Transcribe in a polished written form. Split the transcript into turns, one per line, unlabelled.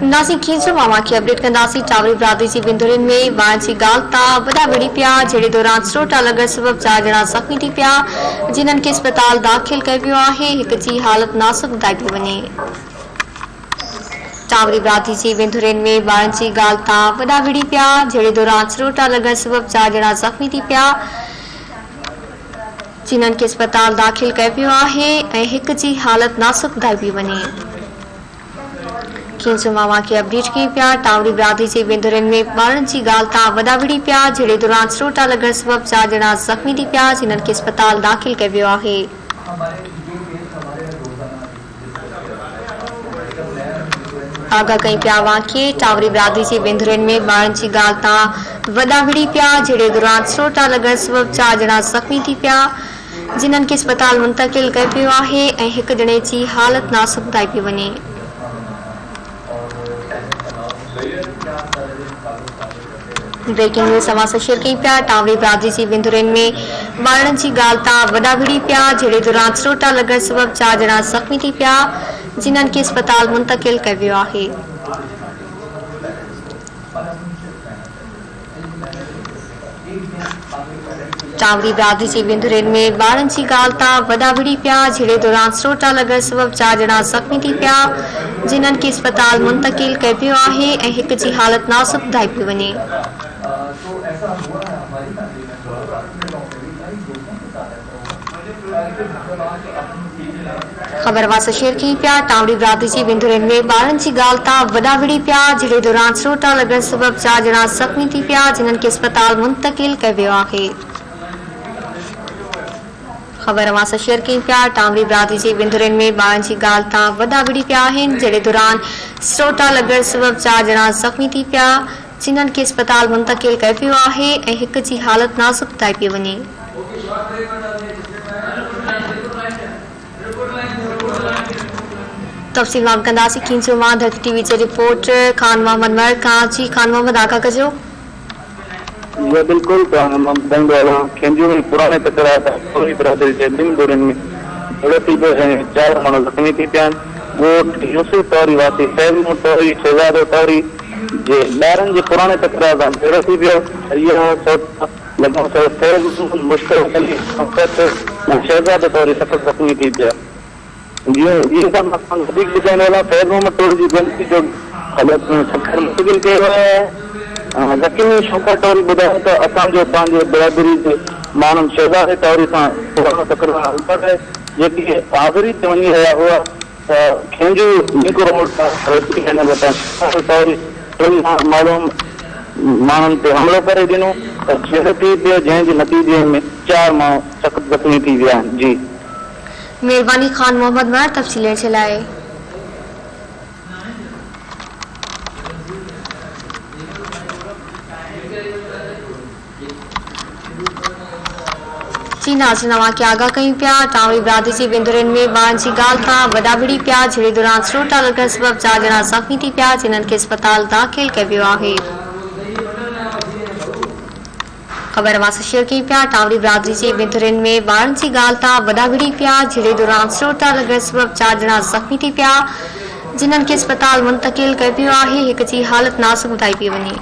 नासी खींचो मामा की अपडेट कंदासी टावरी बिरादरी जी बिंदुरिन में वार जी गाल ता वडा विड़ी पिया जहिड़े दौरान स्रोटा लगण सबब 4 ॼणा ज़ख़्मी थी पिया जिन्हनि खे अस्पताल दाख़िल कयो वियो आहे। हिक जी हालत नाज़ुक ॿुधाई पई वञे। टावरी बिरादरी जी बिंदुरिन में वारनि जी गाल ता वडा विड़ी पिया जहिड़े दौरान स्रोटा लगण सबब 4 ॼणा ज़ख़्मी थी पिया जिन्हनि खे अस्पताल दाख़िल कयो वियो आहे ऐं हिक जी हालत नाज़ुक ॿुधाई पई वञे। खींचो मामा की अपडेट की पिया टावरी बिरादरी जी बिंदुरिन में ॿारनि जी ॻाल्हि तां वॾा विड़ी पिया जहिड़े दौरान स्रोटा लगण सबब 4 ॼणा ज़ख़्मी थी पिया जिन्हनि खे अस्पताल दाख़िल कयो वियो आहे। आगा कई पिया वाक़िए टावरी बिरादरी जी बिंदुरिन में ॿारनि जी ॻाल्हि तां वॾा विड़ी पिया जहिड़े दौरान स्रोटा लगण सबब 4 ॼणा ज़ख़्मी थी पिया जिन्हनि खे अस्पताल मुंतक़िल कयो वियो आहे ऐं हिक ॼणे जी हालत नाज़ुक ॿुधाई पई वञे। ब्रेकिंग न्यूज़ समाचार शेयर कई पिया टावरी बिरादरी जी बिंदुरिन में ॿारनि जी ॻाल्हि तां वॾा विड़ी पिया जहिड़े दौरान स्रोटा लगण सबब 4 ॼणा ज़ख़्मी थी पिया जिन्हनि खे अस्पताल मुंतक़िल कयो वियो आहे। टावरी बिरादरी जी बिंदुरिन में ॿारनि जी ॻाल्हि तां वॾा विड़ी पिया जहिड़े दौरान स्रोटा लगण सबब 4 ॼणा ज़ख़्मी थी पिया जिन्हनि खे अस्पताल मुंतक़िल कयो वियो आहे ऐं हिक जी हालत नाज़ुक ॿुधाई पई वञे। खबर वास शेयर की पिया टावरी बिरादरी जी बिंदुरिन में ॿारनि जी ॻाल्हि तां वॾा विड़ी पिया जहिड़े दौरान स्रोटा लगण सबब 4 ॼणा ज़ख़्मी थी पिया जिन्हनि खे अस्पताल मुंतक़िल कयो वियो आहे। खबर वास शेयर की पिया टावरी बिरादरी जी बिंदुरिन में ॿारनि जी ॻाल्हि तां वॾा विड़ी पिया आहिनि जहिड़े दौरान स्रोटा लगण सबब 4 ॼणा ज़ख़्मी थी पिया जिन्हनि खे अस्पताल मुंतक़िल कयो वियो आहे ऐं हिक जी हालत नाज़ुक ॿुधाई पई वञे। तफ़सील मालूम कंदासीं खींचो मां धरती टीवी जे रिपोर्टर खान मोहम्मद मर खां। जी खान मोहम्मद आगा कजो।
ये बिल्कुल खेंजू में पुराने टावरी बिरादरी जे बिंदुरिन में झड़प है 4 माण्हू ज़ख़्मी थी पिया वो यूसुफ तौरी वासी फैज़मो तौरी शहजादो तौरी जे ॿारनि जे पुराने तकरार सां झड़प थी पियो शहजादो तौरी सख़्त ज़ख़्मी थी पिया। मुंतकिल कयो आहे। ज़ख़्मी शौकत तौरी ॿुधायो त असांजो पंहिंजे बिरादरी जे माण्हुनि शहजादे तौरी सां तकरार आहे जेकी आज़री ते वञी रहिया हुआ त खेंजू लिंक रोड मालूम माण्हुनि ते हमलो करे ॾिनो त छेड़ थी पियो जंहिंजे नतीजे में 4 माण्हू सख़्त ज़ख़्मी थी विया आहिनि। जी
मेहरबानी खान मोहम्मद मर तफ़सील जे लाइ। जी नाज़रीन वाक़िए आगाह कयूं पिया टावरी बिरादरी जी बिंदुरिन में ॿारनि जी ॻाल्हि तां वॾा विड़ी पिया जहिड़े दौरान स्रोटा लगण सबब 4 ॼणा ज़ख़्मी थी पिया जिन्हनि खे अस्पताल दाख़िल कयो वियो आहे। खबर वास शेयर कई पिया टावरी बिरादरी जी बिंदुरिन में ॿारनि जी ॻाल्हि तां वॾा विड़ी पिया जहिड़े दौरान स्रोटा लगण सबब 4 ॼणा ज़ख़्मी थी पिया जिन्हनि खे अस्पताल मुंतक़िल कयो वियो आहे। हिक जी हालत नाज़ुक ॿुधाई पई वञे।